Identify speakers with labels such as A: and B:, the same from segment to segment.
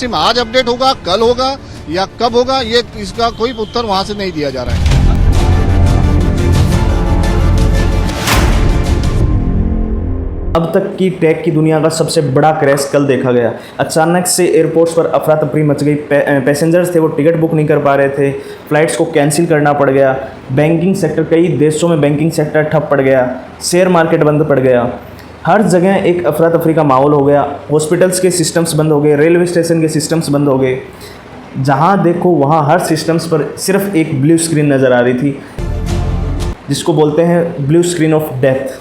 A: System आज update होगा, कल होगा या कब होगा, ये इसका कोई उत्तर वहां से नहीं दिया जा रहा है।
B: अब तक की टेक की दुनिया का सबसे बड़ा क्रैश कल देखा गया। अचानक से एयरपोर्ट्स पर अफरा तफरी मच गई। पैसेंजर्स थे वो टिकट बुक नहीं कर पा रहे थे, फ़्लाइट्स को कैंसिल करना पड़ गया। बैंकिंग सेक्टर, कई देशों में बैंकिंग सेक्टर ठप पड़ गया, शेयर मार्केट बंद पड़ गया। हर जगह एक अफरा तफरी का माहौल हो गया। हॉस्पिटल्स के सिस्टम्स बंद हो गए, रेलवे स्टेशन के सिस्टम्स बंद हो गए। जहाँ देखो वहाँ हर सिस्टम्स पर सिर्फ एक ब्लू स्क्रीन नज़र आ रही थी, जिसको बोलते हैं ब्लू स्क्रीन ऑफ डेथ।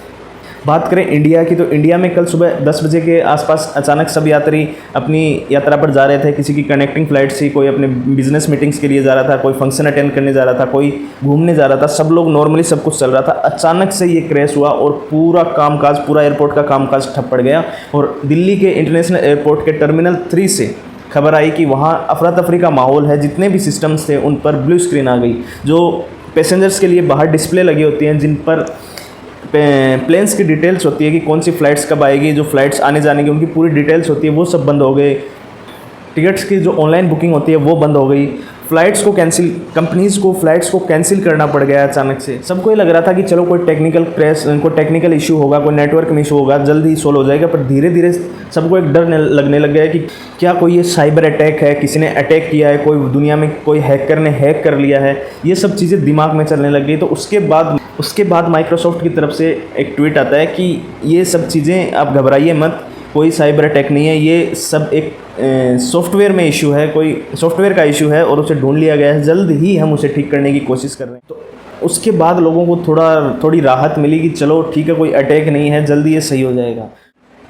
B: बात करें इंडिया की, तो इंडिया में कल सुबह 10 बजे के आसपास अचानक सब यात्री अपनी यात्रा पर जा रहे थे। किसी की कनेक्टिंग फ़्लाइट थी, कोई अपने बिजनेस मीटिंग्स के लिए जा रहा था, कोई फंक्शन अटेंड करने जा रहा था, कोई घूमने जा रहा था। सब लोग नॉर्मली सब कुछ चल रहा था। अचानक से ये क्रैश हुआ और पूरा कामकाज, पूरा एयरपोर्ट का कामकाज ठप पड़ गया। और दिल्ली के इंटरनेशनल एयरपोर्ट के टर्मिनल 3 से खबर आई कि वहाँ अफरा तफरी का माहौल है। जितने भी सिस्टम्स थे उन पर ब्लू स्क्रीन आ गई। जो पैसेंजर्स के लिए बाहर डिस्प्ले लगी होती हैं, जिन पर प्लेन्स की डिटेल्स होती है कि कौन सी फ़्लाइट्स कब आएगी, जो फ़्लाइट्स आने जाने की उनकी पूरी डिटेल्स होती है, वो सब बंद हो गए। टिकट्स की जो ऑनलाइन बुकिंग होती है वो बंद हो गई। कंपनीज़ को फ़्लाइट्स को कैंसिल करना पड़ गया अचानक से। सबको ये लग रहा था कि चलो कोई टेक्निकल इशू होगा, कोई नेटवर्क में इशू होगा, जल्द ही सोल्व हो जाएगा। पर धीरे धीरे सबको एक डर लगने लग गया है कि क्या कोई ये साइबर अटैक है, किसी ने अटैक किया है, कोई दुनिया में कोई हैकर ने हैक कर लिया है। ये सब चीज़ें दिमाग में चलने लग गई। तो उसके बाद माइक्रोसॉफ्ट की तरफ से एक ट्वीट आता है कि ये सब चीज़ें आप घबराइए मत, कोई साइबर अटैक नहीं है, ये सब एक सॉफ्टवेयर में इशू है, कोई सॉफ्टवेयर का इशू है और उसे ढूंढ लिया गया है, जल्द ही हम उसे ठीक करने की कोशिश कर रहे हैं। तो उसके बाद लोगों को थोड़ी राहत मिली कि चलो ठीक है, कोई अटैक नहीं है, जल्दी ये सही हो जाएगा।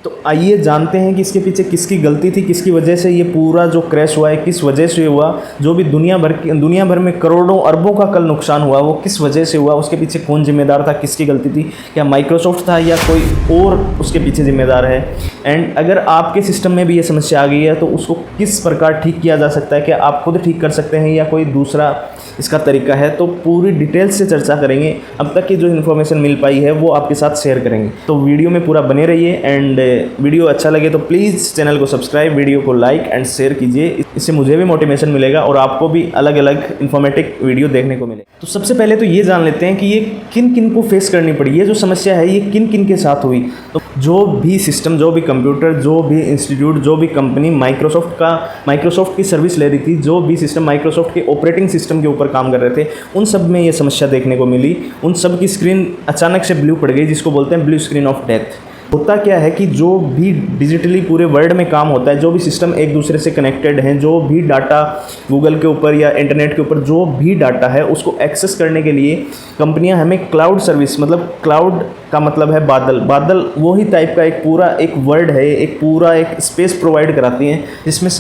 B: तो आइए जानते हैं कि इसके पीछे किसकी गलती थी, किसकी वजह से ये पूरा जो क्रैश हुआ है, किस वजह से हुआ। जो भी दुनिया भर में करोड़ों अरबों का कल नुकसान हुआ, वो किस वजह से हुआ, उसके पीछे कौन जिम्मेदार था, किसकी गलती थी, क्या माइक्रोसॉफ्ट था या कोई और उसके पीछे जिम्मेदार है। एंड अगर आपके सिस्टम में भी ये समस्या आ गई है तो उसको किस प्रकार ठीक किया जा सकता है, क्या आप खुद ठीक कर सकते हैं या कोई दूसरा इसका तरीका है। तो पूरी डिटेल्स से चर्चा करेंगे। अब तक की जो इन्फॉर्मेशन मिल पाई है वो आपके साथ शेयर करेंगे। तो वीडियो में पूरा बने रहिए। एंड वीडियो अच्छा लगे तो प्लीज़ चैनल को सब्सक्राइब, वीडियो को लाइक एंड शेयर कीजिए। इससे मुझे भी मोटिवेशन मिलेगा और आपको भी अलग अलग इन्फॉर्मेटिव वीडियो देखने को मिले। तो सबसे पहले तो ये जान लेते हैं कि ये किन किन को फेस करनी पड़ी, ये जो समस्या है ये किन किन के साथ हुई। तो जो भी सिस्टम, जो भी कंप्यूटर, जो भी इंस्टीट्यूट, जो भी कंपनी माइक्रोसॉफ्ट की सर्विस ले रही थी, जो भी सिस्टम माइक्रोसॉफ्ट के ऑपरेटिंग सिस्टम के ऊपर काम कर रहे थे, उन सब में ये समस्या देखने को मिली। उन सब की स्क्रीन अचानक से ब्लू पड़ गई, जिसको बोलते हैं ब्लू स्क्रीन ऑफ डेथ। होता क्या है कि जो भी डिजिटली पूरे वर्ल्ड में काम होता है, जो भी सिस्टम एक दूसरे से कनेक्टेड हैं, जो भी डाटा गूगल के ऊपर या इंटरनेट के ऊपर जो भी डाटा है उसको एक्सेस करने के लिए कंपनियां हमें क्लाउड सर्विस, मतलब क्लाउड का मतलब है बादल वही टाइप का एक वर्ड है, एक स्पेस प्रोवाइड कराती हैं, जिसमें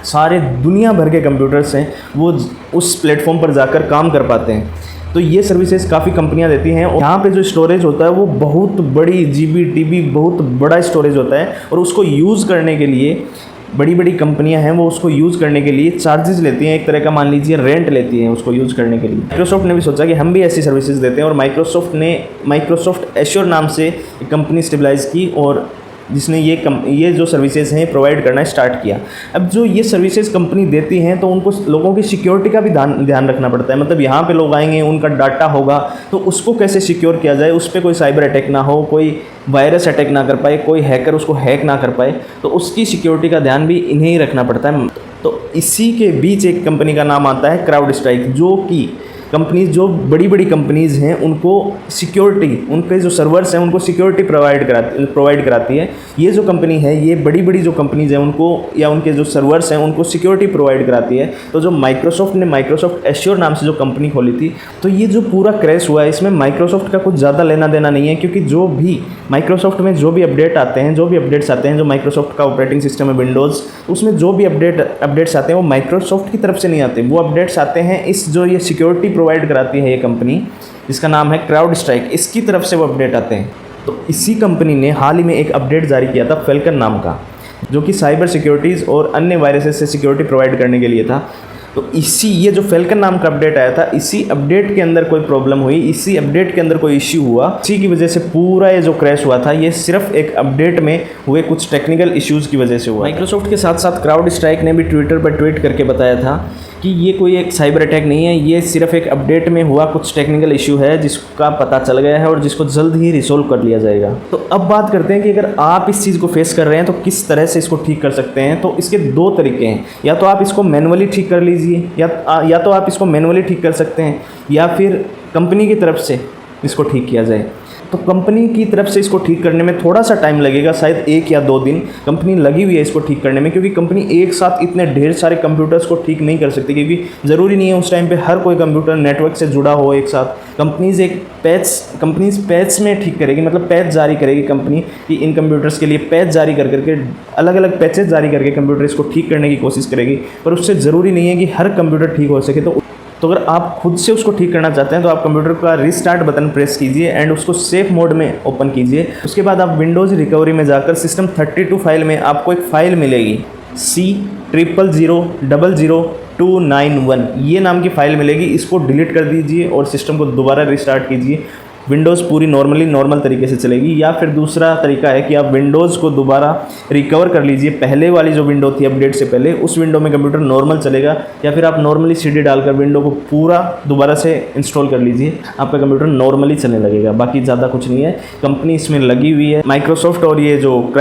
B: सारे दुनिया भर के कंप्यूटर्स हैं वो उस प्लेटफॉर्म पर जाकर काम कर पाते हैं। तो ये सर्विसेज काफ़ी कंपनियां देती हैं। और यहाँ पे जो स्टोरेज होता है वो बहुत बड़ी GB TB बहुत बड़ा स्टोरेज होता है। और उसको यूज़ करने के लिए बड़ी बड़ी कंपनियां हैं वो उसको यूज़ करने के लिए चार्जेस लेती हैं, एक तरह का मान लीजिए रेंट लेती हैं उसको यूज़ करने के लिए। माइक्रोसॉफ्ट ने भी सोचा कि हम भी ऐसी सर्विसेज देते हैं और माइक्रोसॉफ्ट एश्योर नाम से एक कंपनी स्टेबलाइज की और जिसने ये जो सर्विसेज हैं प्रोवाइड करना स्टार्ट किया। अब जो ये सर्विसेज कंपनी देती हैं तो उनको लोगों की सिक्योरिटी का भी ध्यान रखना पड़ता है। मतलब यहाँ पे लोग आएंगे, उनका डाटा होगा, तो उसको कैसे सिक्योर किया जाए, उस पर कोई साइबर अटैक ना हो, कोई वायरस अटैक ना कर पाए, कोई हैकर उसको हैक ना कर पाए, तो उसकी सिक्योरिटी का ध्यान भी इन्हें ही रखना पड़ता है। तो इसी के बीच एक कंपनी का नाम आता है क्राउड स्ट्राइक, जो कि जो बड़ी कंपनीज़ हैं उनको सिक्योरिटी, उनके जो सर्वर्स हैं उनको सिक्योरिटी प्रोवाइड कराती है। ये जो कंपनी है, ये बड़ी जो कंपनीज़ हैं उनको, या उनके जो सर्वर्स हैं उनको सिक्योरिटी प्रोवाइड कराती है। तो जो माइक्रोसॉफ्ट एश्योर नाम से जो कंपनी खोली थी, तो ये जो पूरा क्रैश हुआ है इसमें माइक्रोसॉफ्ट का कुछ ज़्यादा लेना देना नहीं है, क्योंकि जो भी माइक्रोसॉफ्ट में जो भी अपडेट्स आते हैं, जो माइक्रोसॉफ्ट का ऑपरेटिंग सिस्टम है विंडोज़, उसमें जो भी अपडेट्स आते हैं वो माइक्रोसॉफ्ट की तरफ से नहीं आते। वो अपडेट्स आते हैं जो ये सिक्योरिटी प्रोवाइड कराती है ये कंपनी, जिसका नाम है क्राउड स्ट्राइक, इसकी तरफ से वो अपडेट आते हैं। तो इसी कंपनी ने हाल ही में एक अपडेट जारी किया था फैल्कन नाम का, जो कि साइबर सिक्योरिटीज़ और अन्य वायरसेस से सिक्योरिटी प्रोवाइड करने के लिए था। तो ये जो फैल्कन नाम का अपडेट आया था, इसी अपडेट के अंदर कोई प्रॉब्लम हुई, इसी अपडेट के अंदर कोई इश्यू हुआ, इसी की वजह से पूरा ये जो क्रैश हुआ था ये सिर्फ एक अपडेट में हुए कुछ टेक्निकल इश्यूज़ की वजह से हुआ। माइक्रोसॉफ्ट के साथ साथ क्राउड स्ट्राइक ने भी ट्विटर पर ट्वीट करके बताया था कि ये कोई एक साइबर अटैक नहीं है, ये सिर्फ एक अपडेट में हुआ कुछ टेक्निकल इशू है जिसका पता चल गया है और जिसको जल्द ही रिसोल्व कर लिया जाएगा। तो अब बात करते हैं कि अगर आप इस चीज़ को फेस कर रहे हैं तो किस तरह से इसको ठीक कर सकते हैं। तो इसके दो तरीके हैं, या तो आप इसको मैनुअली ठीक कर लीजिए, या तो आप इसको मैनुअली ठीक कर सकते हैं, या फिर कंपनी की तरफ से इसको ठीक किया जाए। तो कंपनी की तरफ से इसको ठीक करने में थोड़ा सा टाइम लगेगा, शायद 1 या 2 दिन कंपनी लगी हुई है इसको ठीक करने में, क्योंकि कंपनी एक साथ इतने ढेर सारे कंप्यूटर्स को ठीक नहीं कर सकती, क्योंकि ज़रूरी नहीं है उस टाइम पे हर कोई कंप्यूटर नेटवर्क से जुड़ा हो एक साथ। कंपनीज़ पैच में ठीक करेगी, मतलब पैच जारी करेगी कंपनी कि इन कंप्यूटर्स के लिए पैच जारी करके अलग अलग पैचेज जारी करके कंप्यूटर इसको ठीक करने की कोशिश करेगी, पर उससे ज़रूरी नहीं है कि हर कंप्यूटर ठीक हो सके। तो अगर आप खुद से उसको ठीक करना चाहते हैं तो आप कंप्यूटर का रिस्टार्ट बटन प्रेस कीजिए एंड उसको सेफ मोड में ओपन कीजिए। उसके बाद आप विंडोज़ रिकवरी में जाकर सिस्टम 32 फाइल में आपको एक फ़ाइल मिलेगी C000291 ये नाम की फ़ाइल मिलेगी। इसको डिलीट कर दीजिए और सिस्टम को दोबारा रिस्टार्ट कीजिए। विंडोज़ पूरी नॉर्मल तरीके से चलेगी। या फिर दूसरा तरीका है कि आप विंडोज़ को दोबारा रिकवर कर लीजिए, पहले वाली जो विंडो थी अपडेट से पहले उस विंडो में कंप्यूटर नॉर्मल चलेगा, या फिर आप नॉर्मली CD डालकर विंडो को पूरा दोबारा से इंस्टॉल कर लीजिए, आपका कंप्यूटर नॉर्मली चलने लगेगा। बाकी ज़्यादा कुछ नहीं है, कंपनी इसमें लगी हुई है माइक्रोसॉफ्ट, और ये जो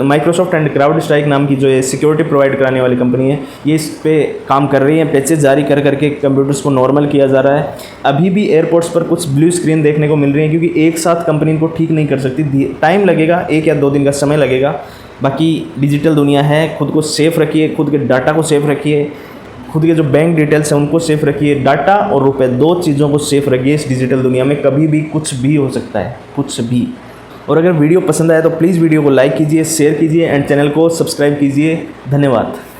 B: माइक्रोसॉफ्ट एंड क्राउड स्ट्राइक नाम की जो ये सिक्योरिटी प्रोवाइड कराने वाली कंपनी है, ये इस पर काम कर रही है। पैचेज जारी करके कंप्यूटर्स को नॉर्मल किया जा रहा है। अभी भी एयरपोर्ट्स पर कुछ ब्लू स्क्रीन देखने को मिल रही है, क्योंकि एक साथ कंपनी इनको ठीक नहीं कर सकती, टाइम लगेगा, 1 या 2 दिन का समय लगेगा। बाकी डिजिटल दुनिया है, खुद को सेफ रखिए, खुद के डाटा को सेफ रखिए, खुद के जो बैंक डिटेल्स हैं उनको सेफ रखिए। डाटा और रुपए 2 चीज़ों को सेफ रखिए। इस डिजिटल दुनिया में कभी भी कुछ भी हो सकता है, कुछ भी। और अगर वीडियो पसंद आए तो प्लीज़ वीडियो को लाइक कीजिए, शेयर कीजिए एंड चैनल को सब्सक्राइब कीजिए। धन्यवाद।